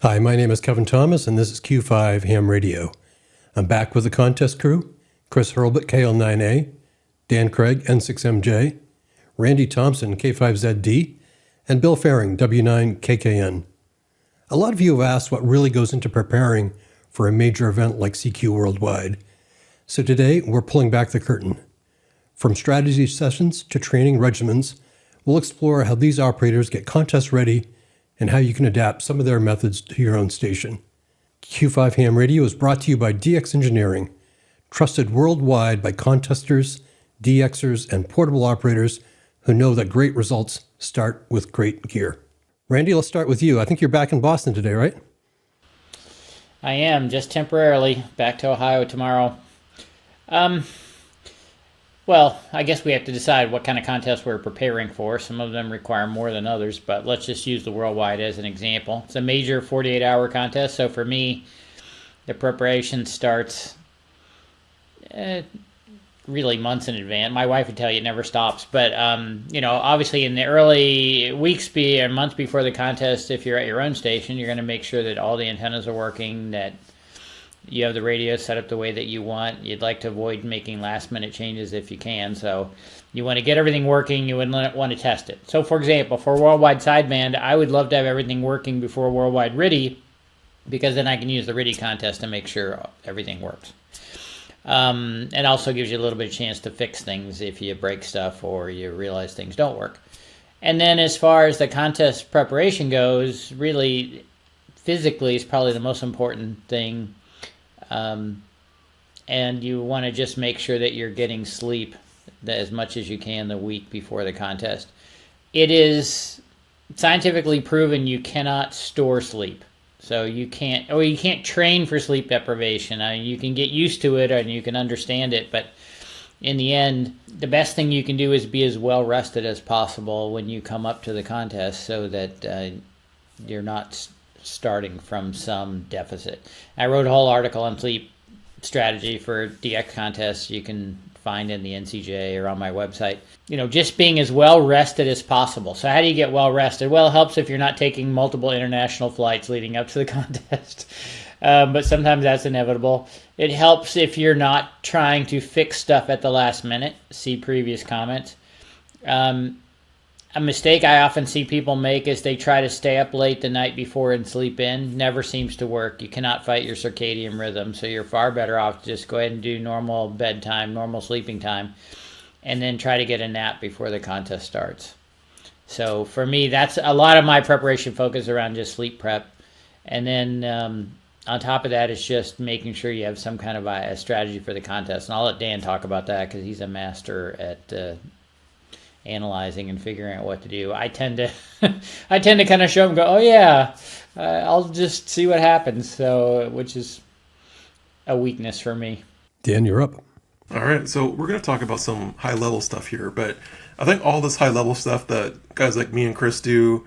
Hi, my name is Kevin Thomas, and this is Q5 Ham Radio. I'm back with the contest crew, Chris Hurlbut KL9A, Dan Craig N6MJ, Randy Thompson K5ZD, and Bill Fehring W9KKN. A lot of you have asked what really goes into preparing for a major event like CQ Worldwide. So today, we're pulling back the curtain. From strategy sessions to training regimens, we'll explore how these operators get contest ready and how you can adapt some of their methods to your own station. Q5 Ham Radio is brought to you by DX Engineering, trusted worldwide by contesters, DXers, and portable operators who know that great results start with great gear. Randy, let's start with you. I think you're back in Boston today, right? I am, just temporarily. Back to Ohio tomorrow. Well, I guess we have to decide what kind of contest we're preparing for. Some of them require more than others, but let's just use the Worldwide as an example. It's a major 48-hour contest, so for me, the preparation starts really months in advance. My wife would tell you it never stops, but obviously in the early weeks and months before the contest, if you're at your own station, you're going to make sure that all the antennas are working, that you have the radio set up the way that you want. You'd like to avoid making last-minute changes if you can. So you want to get everything working. You wouldn't want to test it. So, for example, for Worldwide Sideband, I would love to have everything working before Worldwide RIDI, because then I can use the RIDI contest to make sure everything works. It also gives you a little bit of chance to fix things if you break stuff or you realize things don't work. And then as far as the contest preparation goes, really physically is probably the most important thing. And you want to just make sure that you're getting sleep as much as you can the week before the contest. It is scientifically proven you cannot store sleep. So you can't train for sleep deprivation. I mean, you can get used to it and you can understand it, but in the end, the best thing you can do is be as well rested as possible when you come up to the contest so that you're not starting from some deficit. I wrote a whole article on sleep strategy for DX contests you can find in the NCJ or on my website. Just being as well rested as possible. So how do you get well rested? Well, it helps if you're not taking multiple international flights leading up to the contest. But sometimes that's inevitable. It helps if you're not trying to fix stuff at the last minute. See previous comments. A mistake I often see people make is they try to stay up late the night before and sleep in. Never seems to work. You cannot fight your circadian rhythm, so you're far better off to just go ahead and do normal bedtime, normal sleeping time, and then try to get a nap before the contest starts. So for me, that's a lot of my preparation focus around just sleep prep. And then on top of that, it's just making sure you have some kind of a strategy for the contest. And I'll let Dan talk about that because he's a master at analyzing and figuring out what to do. I tend to kind of show them, go, oh yeah, I'll just see what happens. So, which is a weakness for me. Dan, you're up. All right, so we're going to talk about some high-level stuff here, but I think all this high-level stuff that guys like me and Chris do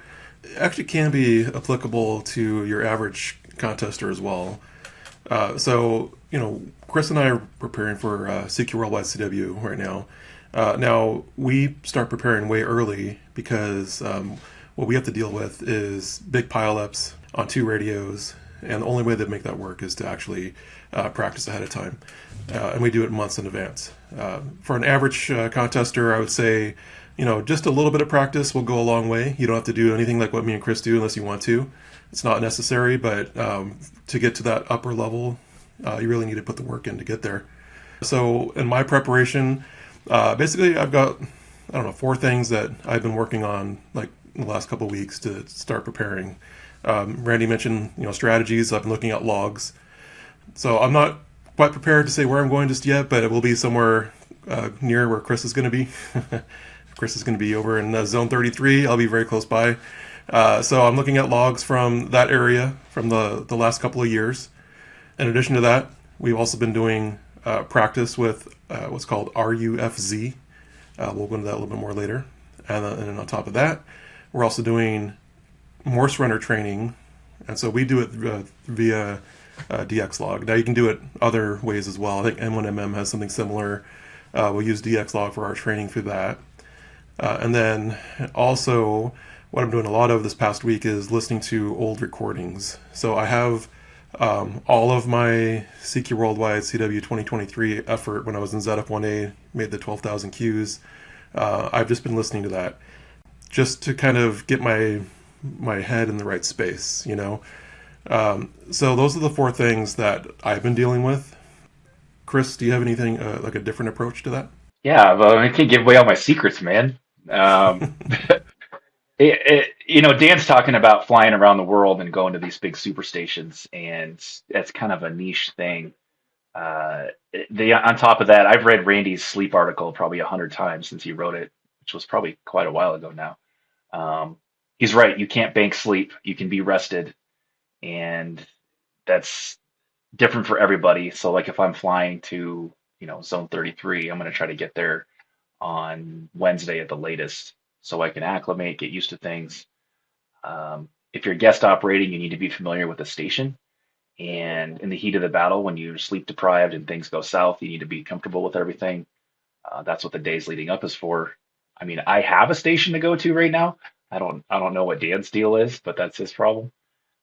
actually can be applicable to your average contester as well. Chris and I are preparing for CQ Worldwide CW right now. Now, we start preparing way early because what we have to deal with is big pileups on two radios, and the only way to make that work is to actually practice ahead of time. And we do it months in advance. For an average contester, I would say, just a little bit of practice will go a long way. You don't have to do anything like what me and Chris do unless you want to. It's not necessary, but to get to that upper level, you really need to put the work in to get there. So in my preparation, basically, I've got, 4 things that I've been working on like in the last couple of weeks to start preparing. Randy mentioned, strategies. I've been looking at logs. So I'm not quite prepared to say where I'm going just yet, but it will be somewhere near where Chris is going to be. Chris is going to be over in Zone 33. I'll be very close by. So I'm looking at logs from that area from the last couple of years. In addition to that, we've also been doing practice with what's called RUFZ. We'll go into that a little bit more later. And then on top of that, we're also doing MorseRunner training. And so we do it via DX log. Now you can do it other ways as well. I think M1MM has something similar. We'll use DX log for our training through that. And then also what I'm doing a lot of this past week is listening to old recordings. So I have all of my CQ Worldwide CW 2023 effort when I was in ZF1A, made the 12,000 Qs. I've just been listening to that just to kind of get my head in the right space, you know? So those are the 4 things that I've been dealing with. Chris, do you have anything like a different approach to that? Yeah, well, I can't give away all my secrets, man. Dan's talking about flying around the world and going to these big superstations, and that's kind of a niche thing. On top of that, I've read Randy's sleep article probably 100 times since he wrote it, which was probably quite a while ago now. He's right. You can't bank sleep. You can be rested, and that's different for everybody. So, like, if I'm flying to, zone 33, I'm going to try to get there on Wednesday at the latest, so I can acclimate, get used to things. If you're guest operating, you need to be familiar with the station. And in the heat of the battle, when you're sleep deprived and things go south, you need to be comfortable with everything. That's what the days leading up is for. I mean, I have a station to go to right now. I don't know what Dan's deal is, but that's his problem.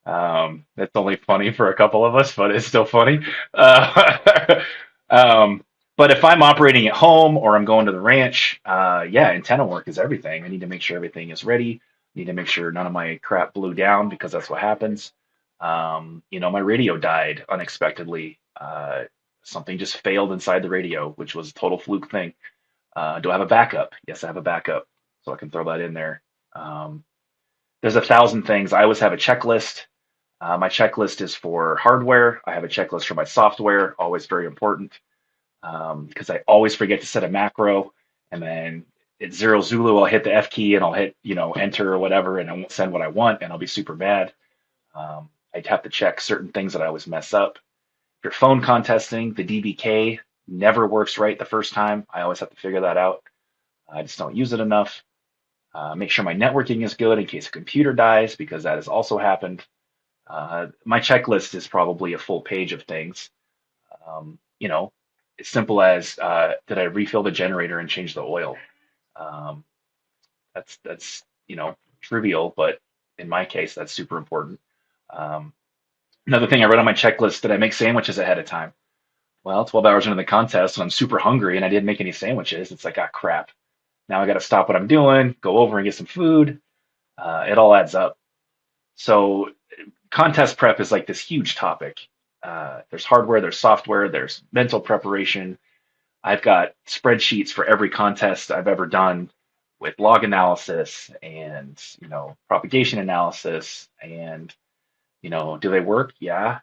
It's only funny for a couple of us, but it's still funny. But if I'm operating at home or I'm going to the ranch, antenna work is everything. I need to make sure everything is ready. I need to make sure none of my crap blew down, because that's what happens. My radio died unexpectedly. Something just failed inside the radio, which was a total fluke thing. Do I have a backup? Yes, I have a backup, so I can throw that in there. There's 1,000 things. I always have a checklist. My checklist is for hardware. I have a checklist for my software, always very important, because I always forget to set a macro, and then at 0 Zulu, I'll hit the F key and I'll hit, enter or whatever, and I won't send what I want, and I'll be super mad. I'd have to check certain things that I always mess up. If you're phone contesting, the DBK never works right the first time. I always have to figure that out. I just don't use it enough. Make sure my networking is good in case a computer dies, because that has also happened. My checklist is probably a full page of things. As simple as, did I refill the generator and change the oil? That's trivial, but in my case, that's super important. Another thing I wrote on my checklist: did I make sandwiches ahead of time? Well, 12 hours into the contest, and I'm super hungry, and I didn't make any sandwiches. It's like, crap. Now I got to stop what I'm doing, go over and get some food. It all adds up. So contest prep is like this huge topic. There's hardware, there's software, there's mental preparation. I've got spreadsheets for every contest I've ever done, with log analysis and, propagation analysis, and, do they work? Yeah.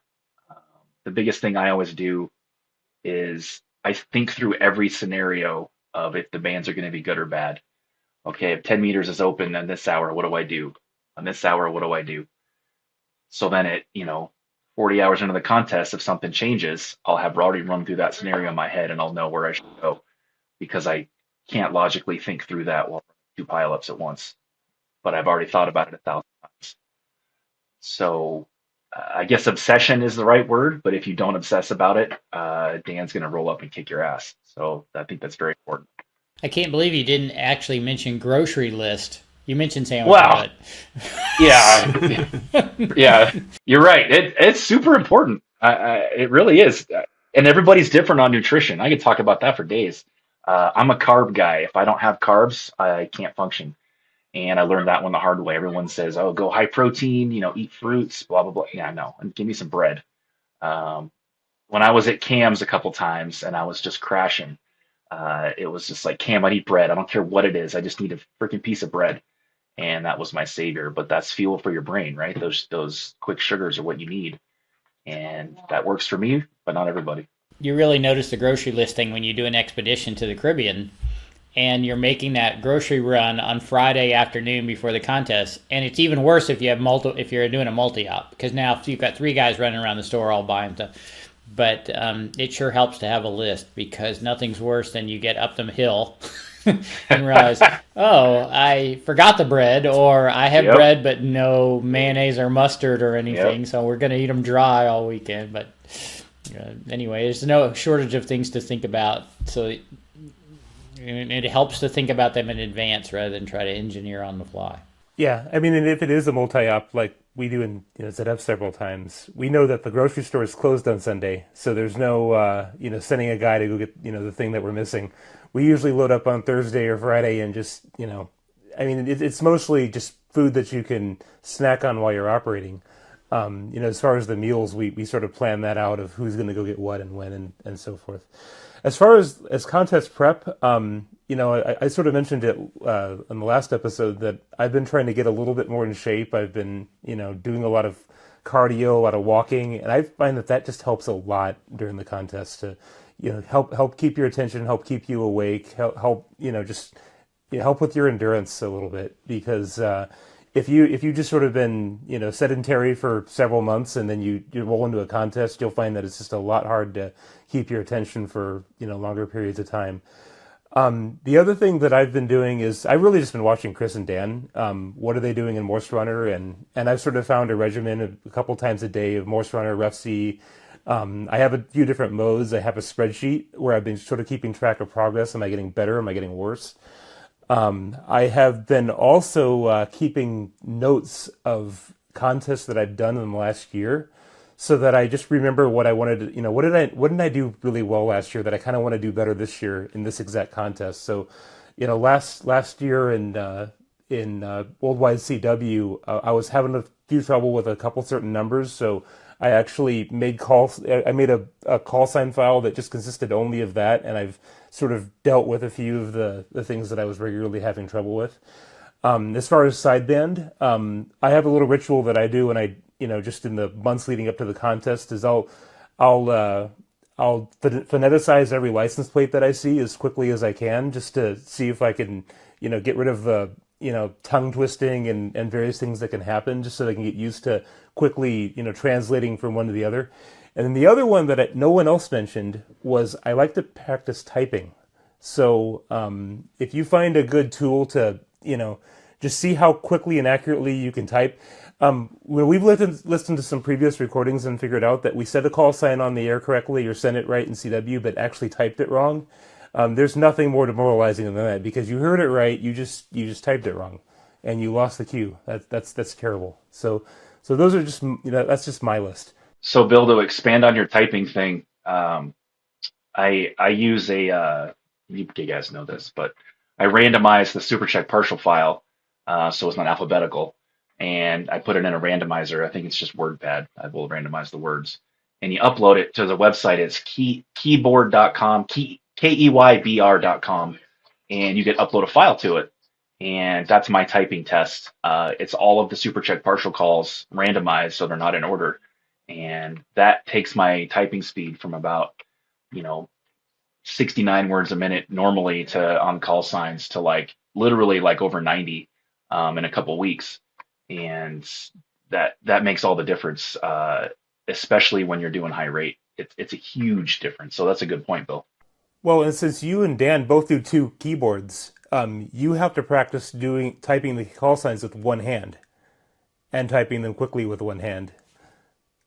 The biggest thing I always do is I think through every scenario of if the bands are going to be good or bad. Okay, if 10 meters is open in this hour, what do I do? On this hour, what do I do? So then at, 40 hours into the contest, if something changes, I'll have already run through that scenario in my head, and I'll know where I should go, because I can't logically think through that while running 2 pileups at once. But I've already thought about it 1,000 times. So I guess obsession is the right word, but if you don't obsess about it, Dan's going to roll up and kick your ass. So I think that's very important. I can't believe you didn't actually mention grocery list. You mentioned sandwich. Wow. Yeah, you're right. It's super important. It really is. And everybody's different on nutrition. I could talk about that for days. I'm a carb guy. If I don't have carbs, I can't function. And I learned that one the hard way. Everyone says, "Oh, go high protein, eat fruits, blah, blah, blah." Yeah, no, and give me some bread. When I was at Cam's a couple times and I was just crashing, it was just like, "Cam, I need bread. I don't care what it is. I just need a freaking piece of bread." And that was my savior. But that's fuel for your brain, right? Those quick sugars are what you need. And that works for me, but not everybody. You really notice the grocery list thing when you do an expedition to the Caribbean, and you're making that grocery run on Friday afternoon before the contest. And it's even worse if you have if you're doing a multi-op, because now if you've got 3 guys running around the store all buying stuff. But it sure helps to have a list, because nothing's worse than you get up the hill and realize, oh, I forgot the bread, or I have bread but no mayonnaise or mustard or anything, so we're going to eat them dry all weekend. But anyway, there's no shortage of things to think about, so it helps to think about them in advance rather than try to engineer on the fly. Yeah, I mean, and if it is a multi-op like we do in ZF several times, we know that the grocery store is closed on Sunday, so there's no sending a guy to go get the thing that we're missing. We usually load up on Thursday or Friday and just I mean, it's mostly just food that you can snack on while you're operating. As far as the meals, we sort of plan that out of who's going to go get what and when and so forth. As far as contest prep, I sort of mentioned it in the last episode that I've been trying to get a little bit more in shape. I've been, doing a lot of cardio, a lot of walking, and I find that just helps a lot during the contest to, help keep your attention, help keep you awake, help just help with your endurance a little bit because. If you just sort of been sedentary for several months and then you roll into a contest, you'll find that it's just a lot hard to keep your attention for longer periods of time. The other thing that I've been doing is I've really just been watching Chris and Dan. What are they doing in MorseRunner? And I've sort of found a regimen a couple times a day of MorseRunner, RUFZ. I have a few different modes. I have a spreadsheet where I've been sort of keeping track of progress. Am I getting better? Am I getting worse? I have been also keeping notes of contests that I've done in the last year, so that I just remember what I wanted to, what didn't I do really well last year that I kind of want to do better this year in this exact contest. So, last year in Worldwide CW, I was having a few trouble with a couple certain numbers, so I actually made calls. I made a call sign file that just consisted only of that, and I've sort of dealt with a few of the things that I was regularly having trouble with. As far as sideband, I have a little ritual that I do when I, just in the months leading up to the contest is I'll phoneticize every license plate that I see as quickly as I can, just to see if I can, get rid of the, tongue twisting and various things that can happen, just so that I can get used to quickly, translating from one to the other. And then the other one that no one else mentioned was I like to practice typing. So if you find a good tool to, just see how quickly and accurately you can type. When we've listened to some previous recordings and figured out that we said a call sign on the air correctly or sent it right in CW, but actually typed it wrong, there's nothing more demoralizing than that, because you heard it right, you just typed it wrong, and you lost the cue. That's terrible. So those are just that's just my list. So, Bill, to expand on your typing thing, I use you guys know this, but I randomize the SuperCheck partial file, so it's not alphabetical, and I put it in a randomizer. I think it's just WordPad. I will randomize the words, and you upload it to the website. It's keyboard.com, keybr.com, and you can upload a file to it. And that's my typing test. It's all of the SuperCheck partial calls randomized, so they're not in order. And that takes my typing speed from about, 69 words a minute normally to on call signs to literally over 90 in a couple weeks. And that makes all the difference, especially when you're doing high rate. It's a huge difference. So that's a good point, Bill. Well, and since you and Dan both do two keyboards, you have to practice typing the call signs with one hand and typing them quickly with one hand.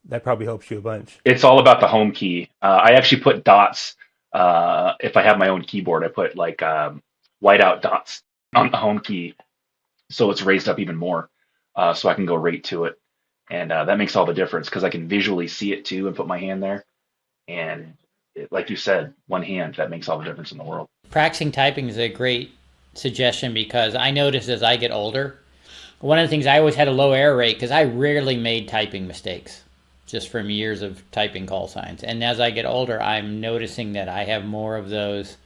That probably helps you a bunch. It's all about the home key. I actually put dots. If I have my own keyboard, I put whiteout dots on the home key, so it's raised up even more, so I can go right to it, and that makes all the difference because I can visually see it too and put my hand there. And like you said, one hand, that makes all the difference in the world. Practicing typing is a great suggestion because I notice as I get older, one of the things I always had a low error rate because I rarely made typing mistakes, just from years of typing call signs. And as I get older, I'm noticing that I have more of those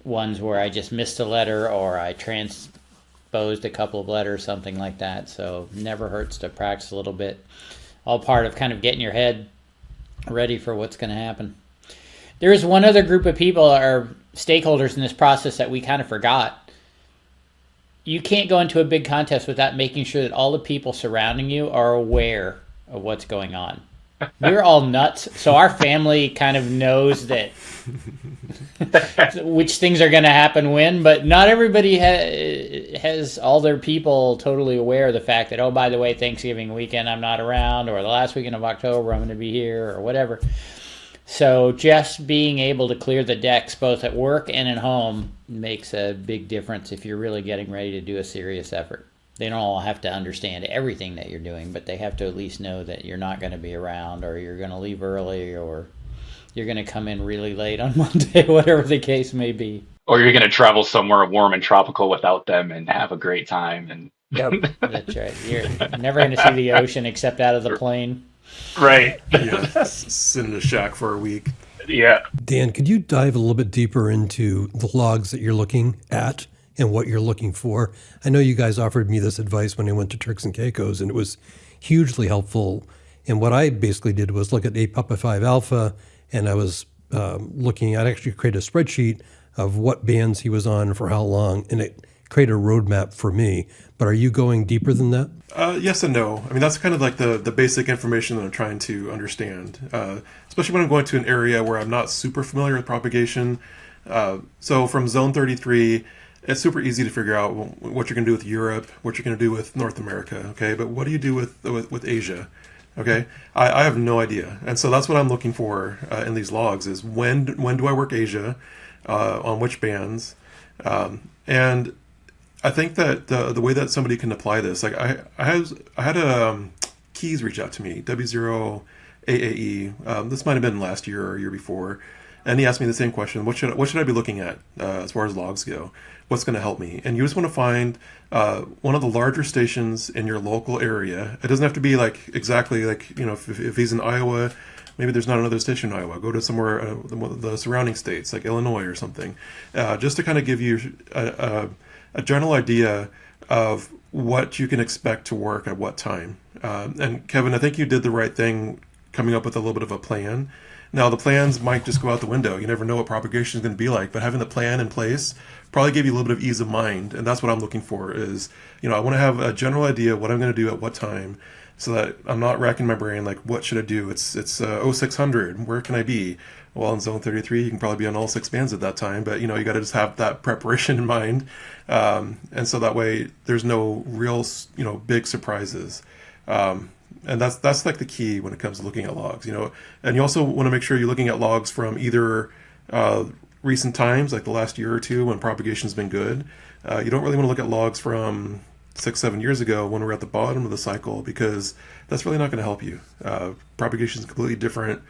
ones where I just missed a letter or I transposed a couple of letters, something like that. So never hurts to practice a little bit. All part of kind of getting your head ready for what's going to happen. There is one other group of people or stakeholders in this process that we kind of forgot. You can't go into a big contest without making sure that all the people surrounding you are aware of what's going on. We're all nuts, so our family kind of knows that which things are going to happen when, but not everybody has all their people totally aware of the fact that, oh, by the way, Thanksgiving weekend I'm not around, or the last weekend of October I'm going to be here, or whatever. So just being able to clear the decks both at work and at home makes a big difference if you're really getting ready to do a serious effort. They don't all have to understand everything that you're doing, but they have to at least know that you're not going to be around, or you're going to leave early, or you're going to come in really late on Monday, whatever the case may be. Or you're going to travel somewhere warm and tropical without them and have a great time. And Yep. That's right. You're never going to see the ocean except out of the plane. right. Yeah, sit in a shack for a week. Yeah. Dan, could you dive a little bit deeper into the logs that you're looking at and what you're looking for? I know you guys offered me this advice when I went to Turks and Caicos, and it was hugely helpful. And what I basically did was look at 8 Papa 5 Alpha, and I was looking at actually create a spreadsheet of what bands he was on for how long, and it created a roadmap for me. But are you going deeper than that? Yes and no. I mean, that's kind of like the basic information that I'm trying to understand, especially when I'm going to an area where I'm not super familiar with propagation. So from zone 33, it's super easy to figure out what you're going to do with Europe, what you're going to do with North America, okay? But what do you do with Asia, okay? I have no idea. And so that's what I'm looking for in these logs is when do I work Asia, on which bands, and I think that the way that somebody can apply this, like I had a Keys reach out to me, W0AAE. This might have been last year or year before, and he asked me the same question: what should I be looking at as far as logs go? What's going to help me? And you just want to find one of the larger stations in your local area. It doesn't have to be like exactly like if he's in Iowa. Maybe there's not another station in Iowa. Go to somewhere the surrounding states like Illinois or something, just to kind of give you a general idea of what you can expect to work at what time. And Kevin, I think you did the right thing coming up with a little bit of a plan. Now, the plans might just go out the window. You never know what propagation is going to be like, but having the plan in place probably give you a little bit of ease of mind. And that's what I'm looking for is, I want to have a general idea of what I'm going to do at what time so that I'm not racking my brain like, what should I do? It's 0600. Where can I be? Well, in zone 33, you can probably be on all 6 bands at that time, but you got to just have that preparation in mind, and so that way there's no real big surprises, and that's like the key when it comes to looking at logs. And you also want to make sure you're looking at logs from either recent times, like the last year or two when propagation's been good. You don't really want to look at logs from 6-7 years ago when we're at the bottom of the cycle because that's really not going to help you. Propagation is completely different.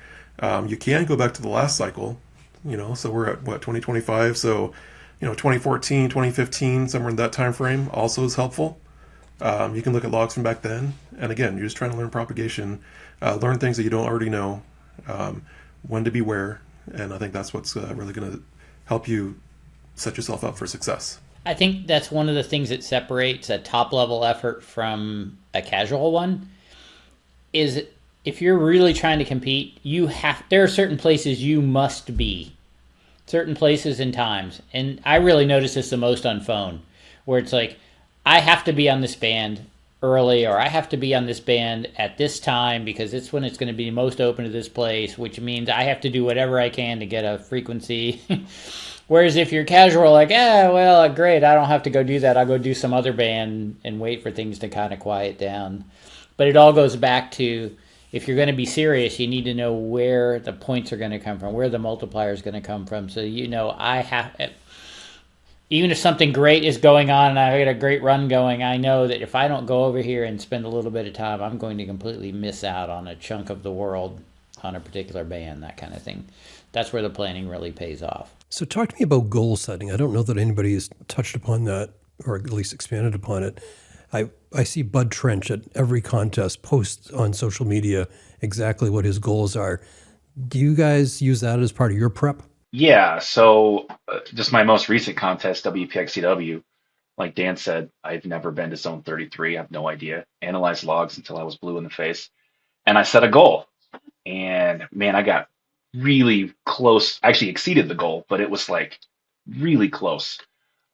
You can go back to the last cycle, so we're at 2025. So, 2014, 2015, somewhere in that time frame also is helpful. You can look at logs from back then. And again, you're just trying to learn propagation, learn things that you don't already know, when to be where. And I think that's what's really going to help you set yourself up for success. I think that's one of the things that separates a top level effort from a casual one is if you're really trying to compete, there are certain places you must be, certain places and times. And I really notice this the most on phone, where it's like, I have to be on this band early, or I have to be on this band at this time because it's when it's going to be most open to this place, which means I have to do whatever I can to get a frequency. Whereas if you're casual, like, well, great, I don't have to go do that. I'll go do some other band and wait for things to kind of quiet down. But it all goes back to, if you're going to be serious, you need to know where the points are going to come from, where the multiplier is going to come from. So, even if something great is going on and I get a great run going, I know that if I don't go over here and spend a little bit of time, I'm going to completely miss out on a chunk of the world on a particular band, that kind of thing. That's where the planning really pays off. So talk to me about goal setting. I don't know that anybody has touched upon that or at least expanded upon it. I see Bud Trench at every contest post on social media exactly what his goals are. Do you guys use that as part of your prep? Yeah. So just my most recent contest, WPXCW, like Dan said, I've never been to zone 33. I have no idea. Analyzed logs until I was blue in the face. And I set a goal. And man, I got really close. I actually exceeded the goal, but it was like really close.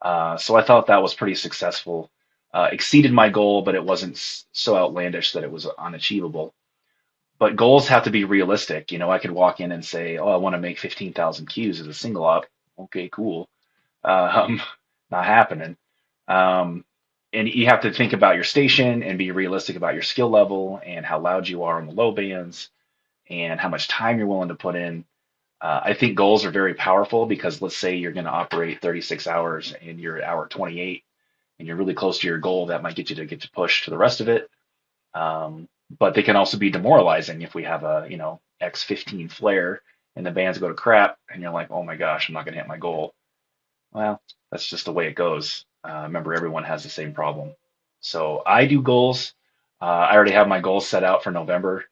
So I thought that was pretty successful. Exceeded my goal, but it wasn't so outlandish that it was unachievable. But goals have to be realistic. I could walk in and say, "Oh, I want to make 15,000 Qs as a single op." Okay, cool. Not happening. And you have to think about your station and be realistic about your skill level and how loud you are on the low bands and how much time you're willing to put in. I think goals are very powerful because let's say you're going to operate 36 hours and you're at hour 28 and you're really close to your goal, that might get to push to the rest of it. But they can also be demoralizing if we have a, X15 flare and the bands go to crap and you're like, oh my gosh, I'm not going to hit my goal. Well, that's just the way it goes. Remember, everyone has the same problem. So I do goals. I already have my goals set out for November.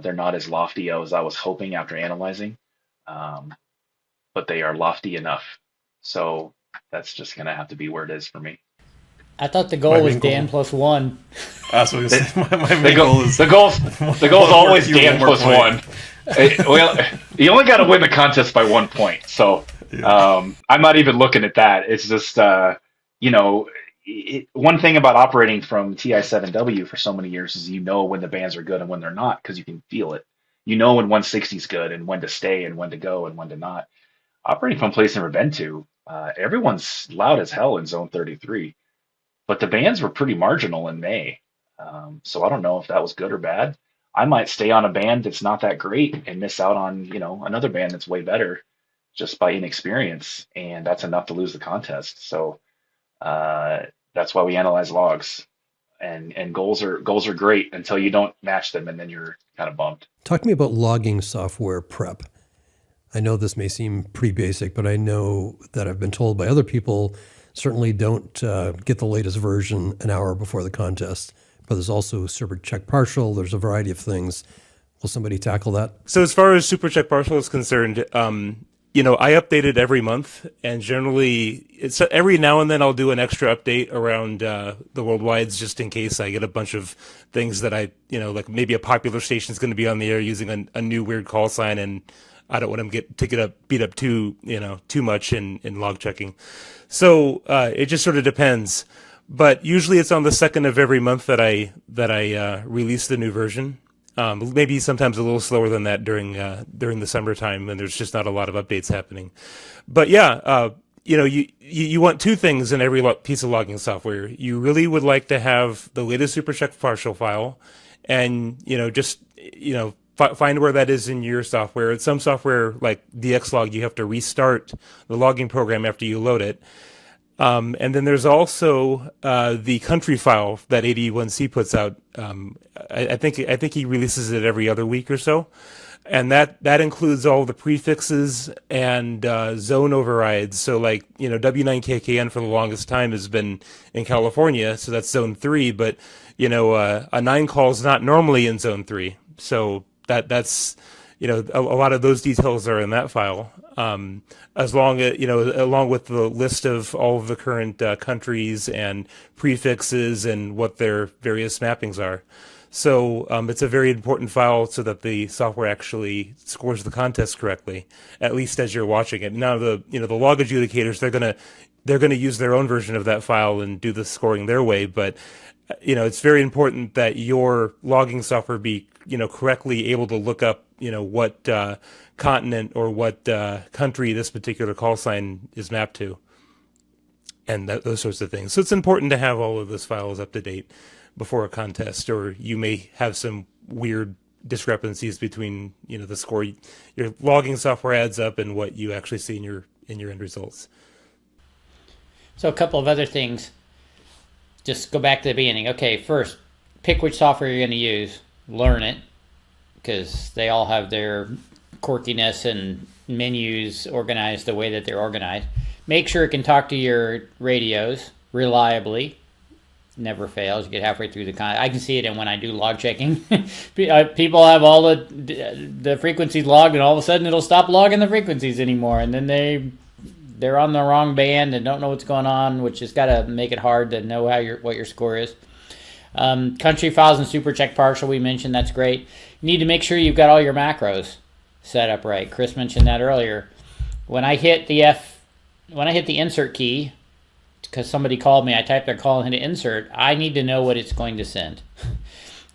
They're not as lofty as I was hoping after analyzing, but they are lofty enough. So that's just going to have to be where it is for me. I thought the goal was Dan plus one. That's what I was saying. My main goal is the goal's always Dan plus one. Well, you only got to win the contest by 1 point. So I'm not even looking at that. It's just, one thing about operating from TI7W for so many years is when the bands are good and when they're not, because you can feel it. You know when 160 is good and when to stay and when to go and when to not. Operating from place never been to, everyone's loud as hell in zone 33. But the bands were pretty marginal in May. So I don't know if that was good or bad. I might stay on a band that's not that great and miss out on, another band that's way better just by inexperience. And that's enough to lose the contest. So that's why we analyze logs. And goals are great until you don't match them, and then you're kind of bummed. Talk to me about logging software prep. I know this may seem pretty basic, but I know that I've been told by other people, certainly don't get the latest version an hour before the contest. But there's also super check partial. There's a variety of things. Will somebody tackle that? So as far as super check partial is concerned, I update it every month, and generally it's every now and then I'll do an extra update around the worldwides just in case I get a bunch of things that like maybe a popular station is going to be on the air using a new weird call sign, and I don't want them to get beat up too much in log checking. So it just sort of depends. But usually it's on the second of every month that I release the new version. Maybe sometimes a little slower than that during the summertime when there's just not a lot of updates happening. But you want two things in every piece of logging software. You really would like to have the latest super check partial file, and find where that is in your software. In some software like DXlog, you have to restart the logging program after you load it. And then there's also the country file that 81C puts out. I think he releases it every other week or so, and that includes all the prefixes and zone overrides. So W9KKN for the longest time has been in California, so that's zone 3. But a 9 call is not normally in zone 3, so that's a lot of those details are in that file. Along with the list of all of the current countries and prefixes and what their various mappings are. So it's a very important file so that the software actually scores the contest correctly, at least as you're watching it. Now the log adjudicators, they're gonna use their own version of that file and do the scoring their way, but it's very important that your logging software be correctly able to look up what continent or what country this particular call sign is mapped to, and those sorts of things. So it's important to have all of those files up to date before a contest, or you may have some weird discrepancies between the score your logging software adds up and what you actually see in your end results. So a couple of other things. Just go back to the beginning. Okay, first, pick which software you're going to use. Learn it, because they all have their quirkiness and menus organized the way that they're organized. Make sure it can talk to your radios reliably. Never fails. You get halfway through I can see it in when I do log checking. People have all the frequencies logged, and all of a sudden it'll stop logging the frequencies anymore, and then they're on the wrong band and don't know what's going on, which has got to make it hard to know what your score is. Country files and super check partial, we mentioned, that's great. You need to make sure you've got all your macros set up right. Chris mentioned that earlier. When I hit the insert key, because somebody called me, I typed their call and hit insert, I need to know what it's going to send.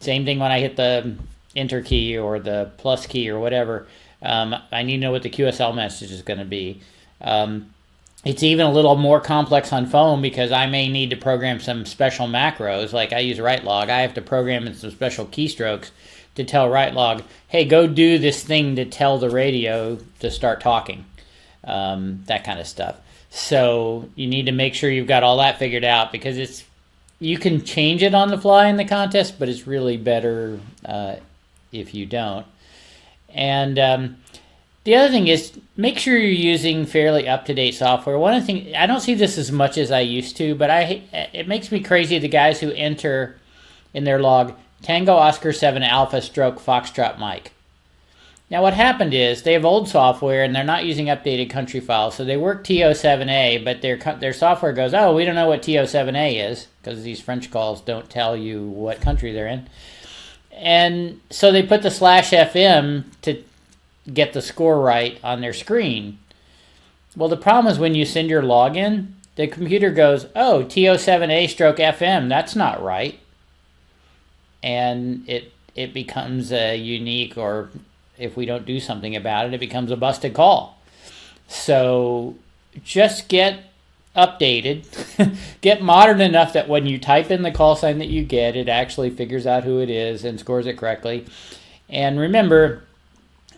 Same thing when I hit the enter key or the plus key or whatever. I need to know what the QSL message is going to be. It's even a little more complex on phone because I may need to program some special macros. Like I use WriteLog. I have to program in some special keystrokes to tell WriteLog, hey, go do this thing to tell the radio to start talking. That kind of stuff. So you need to make sure you've got all that figured out, because you can change it on the fly in the contest, but it's really better if you don't. And the other thing is, make sure you're using fairly up-to-date software. One of the things, I don't see this as much as I used to, but it makes me crazy, the guys who enter in their log Tango Oscar 7 Alpha stroke Foxtrot Mike. Now what happened is they have old software and they're not using updated country files, so they work TO7A, but their software goes, oh, we don't know what TO7A is, because these French calls don't tell you what country they're in. And so they put the /FM to get the score right on their screen. Well, the problem is when you send your login, the computer goes, oh, TO7A stroke FM, that's not right. And it becomes a unique, or if we don't do something about it, it becomes a busted call. So just get updated, get modern enough that when you type in the call sign that you get, it actually figures out who it is and scores it correctly. And remember,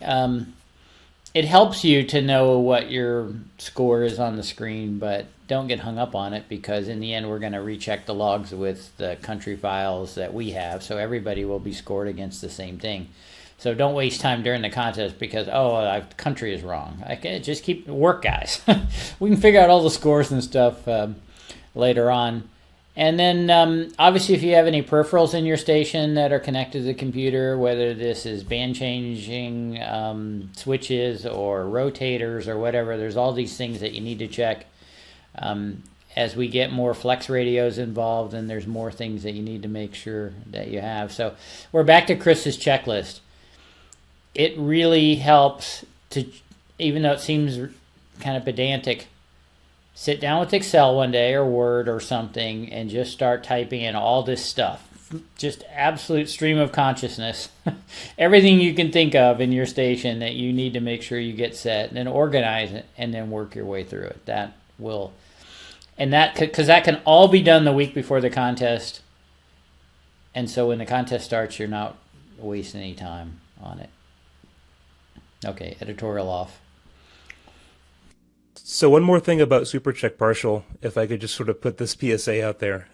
it helps you to know what your score is on the screen, but don't get hung up on it, because in the end we're going to recheck the logs with the country files that we have, so everybody will be scored against the same thing. So don't waste time during the contest because, country is wrong. Just keep work, guys. We can figure out all the scores and stuff later on. And then obviously if you have any peripherals in your station that are connected to the computer, whether this is band changing switches or rotators or whatever, there's all these things that you need to check. As we get more flex radios involved, and there's more things that you need to make sure that you have. So we're back to Chris's checklist. It really helps to, even though it seems kind of pedantic, sit down with Excel one day or Word or something and just start typing in all this stuff. Just absolute stream of consciousnness. Everything you can think of in your station that you need to make sure you get set, and then organize it and then work your way through it. That will, and because that can all be done the week before the contest. And so when the contest starts, you're not wasting any time on it. Okay, editorial off. So one more thing about super check partial, if I could just sort of put this PSA out there.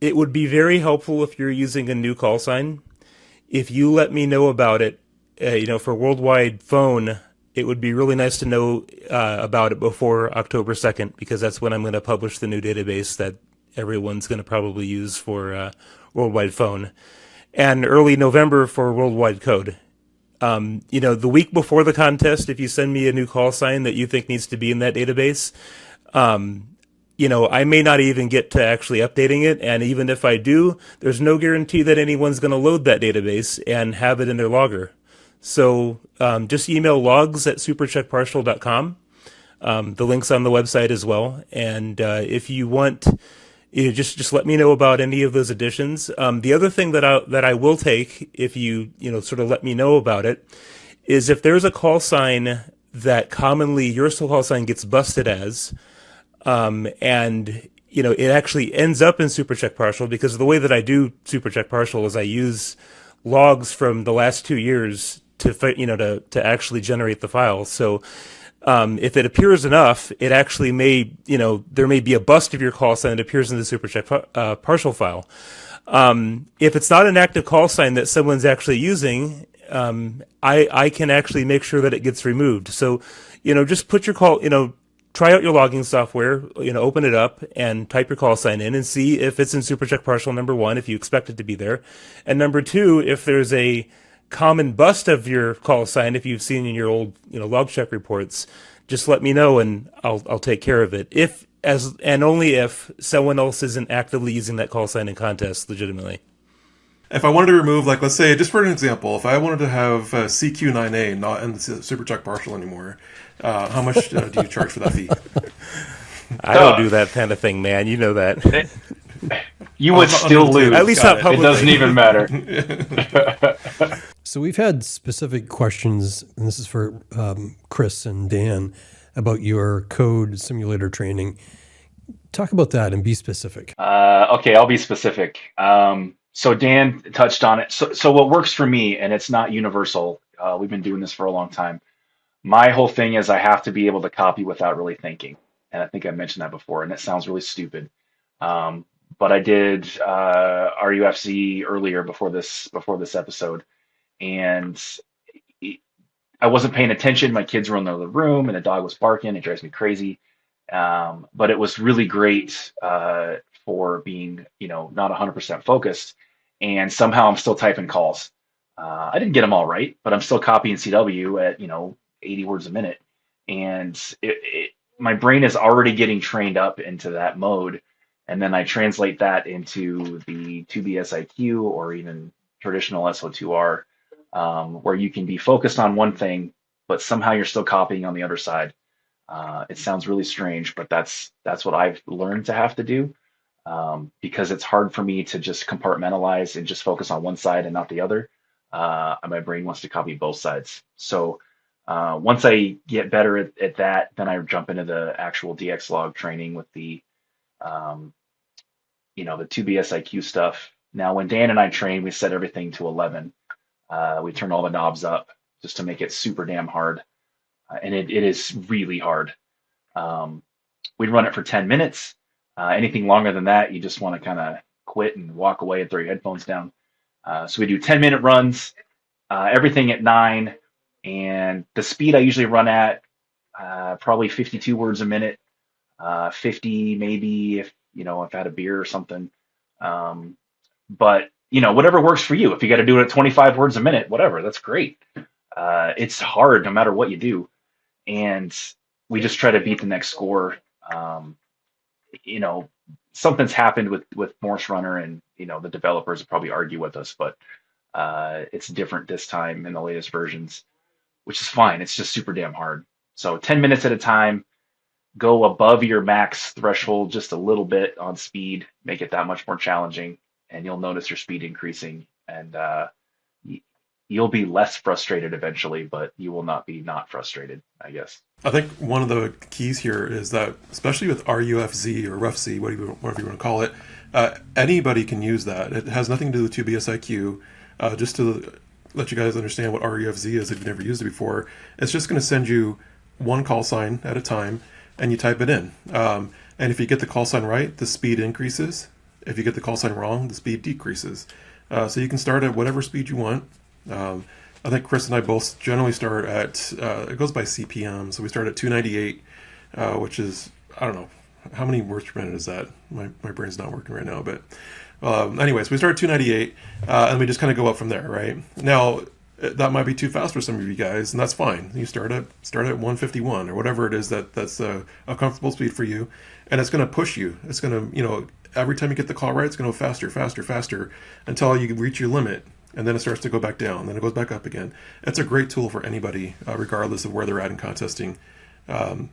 It would be very helpful if you're using a new call sign. If you let me know about it, for worldwide phone, it would be really nice to know about it before October 2nd, because that's when I'm going to publish the new database that everyone's going to probably use for worldwide phone, and early November for worldwide code. The week before the contest, if you send me a new call sign that you think needs to be in that database, I may not even get to actually updating it. And even if I do, there's no guarantee that anyone's going to load that database and have it in their logger. So just email logs@supercheckpartial.com. The link's on the website as well. And if you want, just let me know about any of those additions. The other thing that I will take, if you sort of let me know about it, is if there's a call sign that commonly your call sign gets busted as, and it actually ends up in supercheck partial, because the way that I do supercheck partial is I use logs from the last 2 years to actually generate the file. So if it appears enough, it actually may, there may be a bust of your call sign that appears in the supercheck partial file. If it's not an active call sign that someone's actually using, I can actually make sure that it gets removed. So, just put your call, try out your logging software, open it up and type your call sign in and see if it's in supercheck partial, number one, if you expect it to be there. And number two, if there's a common bust of your call sign, if you've seen in your old, log check reports, just let me know and I'll take care of it. Only if someone else isn't actively using that call sign in contest legitimately. If I wanted to remove, let's say, just for an example, if I wanted to have CQ9A not in the supercheck partial anymore, how much do you charge for that fee? I don't do that kind of thing, man. You know that. You would still lose. At least not publicly. It doesn't even matter. So we've had specific questions, and this is for Chris and Dan, about your code simulator training. Talk about that and be specific. Okay, I'll be specific. So Dan touched on it. So what works for me, and it's not universal, we've been doing this for a long time. My whole thing is I have to be able to copy without really thinking. and I think I mentioned that before, and it sounds really stupid. But I did RUFZ earlier before this episode, and I wasn't paying attention. My kids were in the other room, and the dog was barking. It drives me crazy. But it was really great for being, not 100% focused. And somehow I'm still typing calls. I didn't get them all right, but I'm still copying CW at 80 words a minute, and my brain is already getting trained up into that mode. And then I translate that into the 2BSIQ or even traditional SO2R, where you can be focused on one thing, but somehow you're still copying on the other side. It sounds really strange, but that's what I've learned to have to do, because it's hard for me to just compartmentalize and just focus on one side and not the other. My brain wants to copy both sides. So once I get better at that, then I jump into the actual DX log training with the 2BSIQ stuff. Now, when Dan and I train, we set everything to 11. We turn all the knobs up just to make it super damn hard. And it is really hard. We'd run it for 10 minutes. Anything longer than that, you just want to kind of quit and walk away and throw your headphones down. So we do 10-minute runs, everything at 9. And the speed I usually run at, probably 52 words a minute, 50 maybe if I had a beer or something. But whatever works for you. If you got to do it at 25 words a minute, whatever, that's great. It's hard no matter what you do. And we just try to beat the next score. Something's happened with MorseRunner, and the developers will probably argue with us, but it's different this time in the latest versions, which is fine. It's just super damn hard. So 10 minutes at a time, go above your max threshold just a little bit on speed, make it that much more challenging, and you'll notice your speed increasing, and you'll be less frustrated eventually, but you will not be not frustrated, I guess. I think one of the keys here is that, especially with RUFZ or RUFZ, whatever you want to call it, anybody can use that. It has nothing to do with 2BSIQ. Just to let you guys understand what RUFZ is if you've never used it before, it's just going to send you one call sign at a time, and you type it in. And if you get the call sign right, the speed increases. If you get the call sign wrong, the speed decreases. So you can start at whatever speed you want. I think Chris and I both generally start at, it goes by CPM, so we start at 298, which is, I don't know, how many words per minute is that? My brain's not working right now, but anyways, we start at 298, and we just kind of go up from there, right? Now, that might be too fast for some of you guys, and that's fine. You start at 151 or whatever it is that's a comfortable speed for you, and it's going to push you. It's going to, every time you get the call right, it's going to go faster, faster, faster until you reach your limit. And then it starts to go back down. Then it goes back up again. It's a great tool for anybody, regardless of where they're at in contesting. And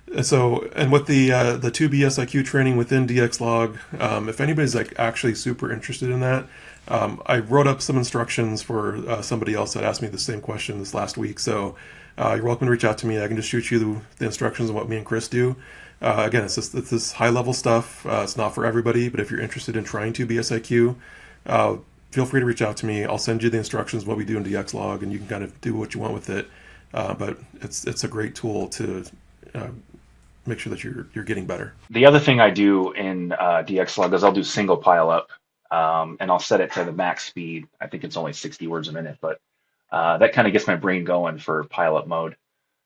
with the 2BSIQ training within DXlog, if anybody's actually super interested in that, I wrote up some instructions for somebody else that asked me the same question this last week. So you're welcome to reach out to me. I can just shoot you the instructions on what me and Chris do. Again, it's this high level stuff. It's not for everybody, but if you're interested in trying 2BSIQ, feel free to reach out to me. I'll send you the instructions, what we do in DXlog, and you can kind of do what you want with it. But it's a great tool to make sure that you're getting better. The other thing I do in DXlog is I'll do single pile up, and I'll set it to the max speed. I think it's only 60 words a minute, but that kind of gets my brain going for pile up mode.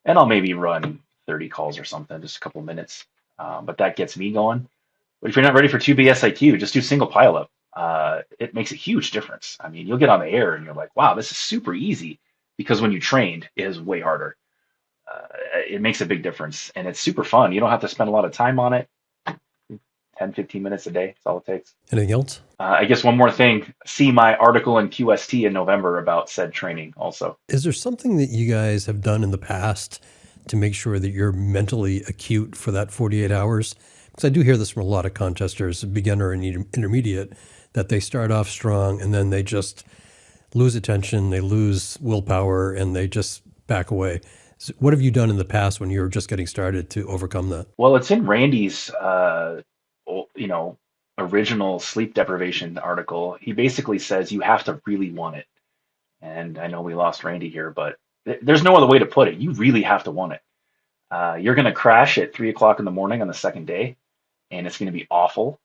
And I'll maybe run 30 calls or something, just a couple minutes. But that gets me going. But if you're not ready for 2BSIQ, just do single pile up. It makes a huge difference. I mean, you'll get on the air and you're like, wow, this is super easy, because when you trained, it is way harder. It makes a big difference, and it's super fun. You don't have to spend a lot of time on it. 10, 15 minutes a day. That's all it takes. Anything else? I guess one more thing. See my article in QST in November about said training also. Is there something that you guys have done in the past to make sure that you're mentally acute for that 48 hours? Because I do hear this from a lot of contesters, beginner and intermediate, that they start off strong and then they just lose attention, they lose willpower, and they just back away. So what have you done in the past when you were just getting started to overcome that? Well, it's in Randy's, original sleep deprivation article. He basically says you have to really want it. And I know we lost Randy here, but there's no other way to put it. You really have to want it. You're going to crash at 3 o'clock in the morning on the second day, and it's going to be awful.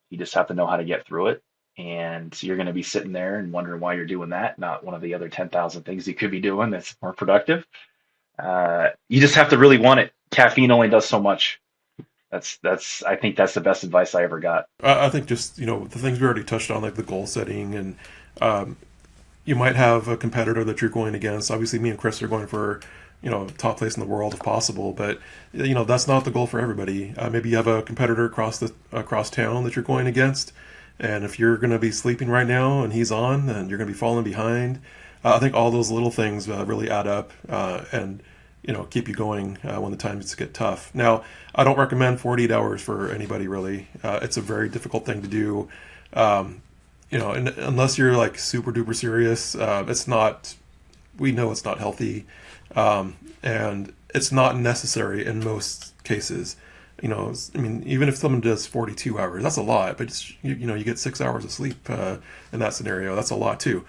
You just have to know how to get through it. And you're going to be sitting there and wondering why you're doing that, not one of the other 10,000 things you could be doing that's more productive. You just have to really want it. Caffeine only does so much. I think that's the best advice I ever got. I think just, the things we already touched on, like the goal setting, and you might have a competitor that you're going against. Obviously, me and Chris are going for, top place in the world if possible, but that's not the goal for everybody. Maybe you have a competitor across town that you're going against, and if you're going to be sleeping right now and he's on, then you're going to be falling behind. I think all those little things really add up, and keep you going when the times get tough. Now, I don't recommend 48 hours for anybody, really. It's a very difficult thing to do. And unless you're like super duper serious, we know it's not healthy. And it's not necessary in most cases. Even if someone does 42 hours, that's a lot, but you get 6 hours of sleep in that scenario. That's a lot too.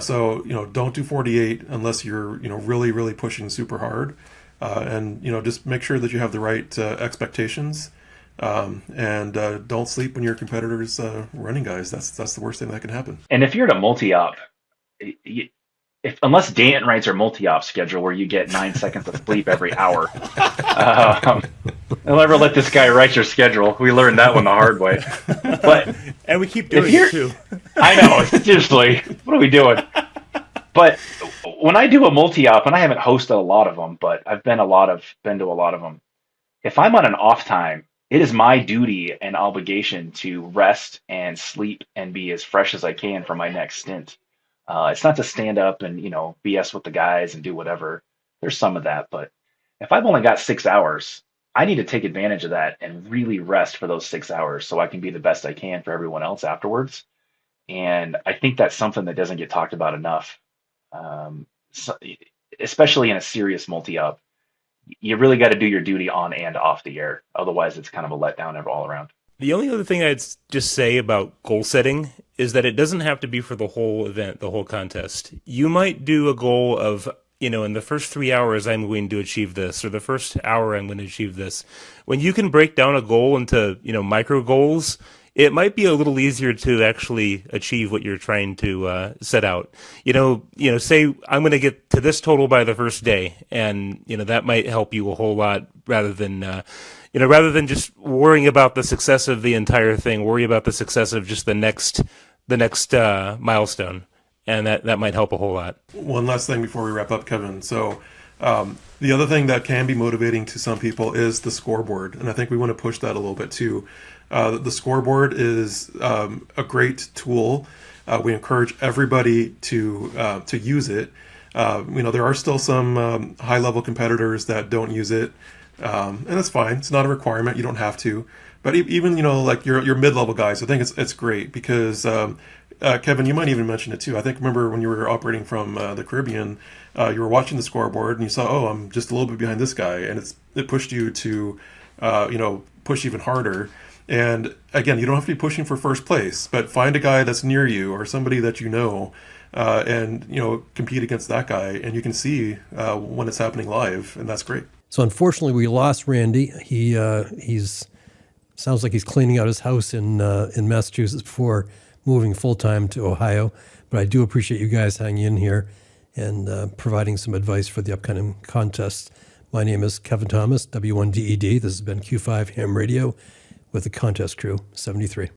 So don't do 48 unless you're, really, really pushing super hard. And just make sure that you have the right expectations. And don't sleep when your competitor's running, guys. That's the worst thing that can happen. And if you're at a multi-op, unless Dan writes our multi-op schedule where you get 9 seconds of sleep every hour, I'll never let this guy write your schedule. We learned that one the hard way. But and we keep doing it too. I know, seriously, what are we doing? But when I do a multi-op, and I haven't hosted a lot of them, but I've been to a lot of them. If I'm on an off time, it is my duty and obligation to rest and sleep and be as fresh as I can for my next stint. It's not to stand up and, BS with the guys and do whatever. There's some of that, but if I've only got 6 hours, I need to take advantage of that and really rest for those 6 hours so I can be the best I can for everyone else afterwards. And I think that's something that doesn't get talked about enough, especially in a serious multi-up. You really got to do your duty on and off the air. Otherwise, it's kind of a letdown all around. The only other thing I'd just say about goal setting is that it doesn't have to be for the whole event, the whole contest. You might do a goal of, in the first 3 hours, I'm going to achieve this, or the first hour, I'm going to achieve this. When you can break down a goal into, micro goals, it might be a little easier to actually achieve what you're trying to set out. Say I'm going to get to this total by the first day, and that might help you a whole lot rather than just worrying about the success of the entire thing. Worry about the success of just the next milestone, and that might help a whole lot. One last thing before we wrap up, Kevin. So the other thing that can be motivating to some people is the scoreboard, and I think we want to push that a little bit too. The scoreboard is a great tool. We encourage everybody to use it. There are still some high-level competitors that don't use it, and that's fine. It's not a requirement. You don't have to. But even like your mid-level guys, I think it's great because Kevin, you might even mention it too. I think remember when you were operating from the Caribbean, you were watching the scoreboard and you saw, oh, I'm just a little bit behind this guy, and it pushed you to push even harder. And again, you don't have to be pushing for first place, but find a guy that's near you or somebody that and compete against that guy, and you can see when it's happening live, and that's great. So unfortunately, we lost Randy. He's sounds like he's cleaning out his house in Massachusetts before moving full time to Ohio. But I do appreciate you guys hanging in here and providing some advice for the upcoming contest. My name is Kevin Thomas, W1DED. This has been Q5 Ham Radio with the contest crew 73.